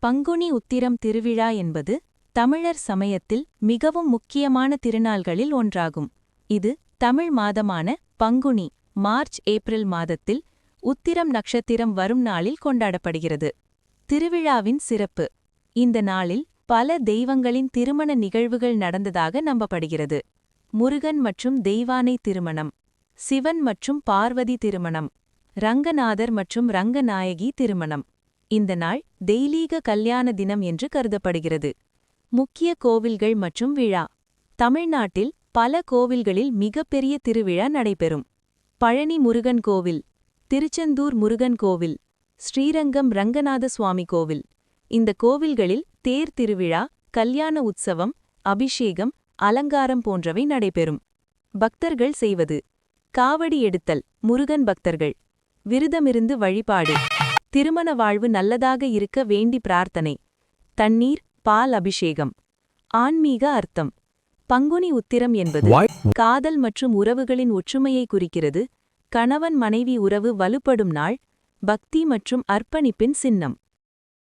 பங்குனி உத்திரம் திருவிழா என்பது தமிழர் சமயத்தில் மிகவும் முக்கியமான திருநாள்களில் ஒன்றாகும். இது தமிழ் மாதமான பங்குனி மார்ச்-ஏப்ரல் மாதத்தில் உத்திரம் நட்சத்திரம் வரும் நாளில் கொண்டாடப்படுகிறது. திருவிழாவின் சிறப்பு: இந்த நாளில் பல தெய்வங்களின் திருமண நிகழ்வுகள் நடந்ததாக நம்பப்படுகிறது. முருகன் மற்றும் தெய்வானை திருமணம், சிவன் மற்றும் பார்வதி திருமணம், ரங்கநாதர் மற்றும் ரங்கநாயகி திருமணம். இந்த நாள் தெய்லீக கல்யாண தினம் என்று கருதப்படுகிறது. முக்கிய கோவில்கள் மற்றும் விழா: தமிழ்நாட்டில் பல கோவில்களில் மிகப்பெரிய திருவிழா நடைபெறும். பழனி முருகன் கோவில், திருச்செந்தூர் முருகன் கோவில், ஸ்ரீரங்கம் ரங்கநாத சுவாமி கோவில். இந்த கோவில்களில் தேர் திருவிழா, கல்யாண உற்சவம், அபிஷேகம், அலங்காரம் போன்றவை நடைபெறும். பக்தர்கள் செய்வது: காவடி எடுத்தல் முருகன் பக்தர்கள், விரதமிருந்து வழிபாடு, திருமண வாழ்வு நல்லதாக இருக்க வேண்டி பிரார்த்தனை, தண்ணீர் பால் அபிஷேகம். ஆன்மீக அர்த்தம்: பங்குனி உத்திரம் என்பது காதல் மற்றும் உறவுகளின் ஒற்றுமையை குறிக்கிறது. கணவன் மனைவி உறவு வலுப்படும் நாள். பக்தி மற்றும் அர்ப்பணிப்பின் சின்னம்.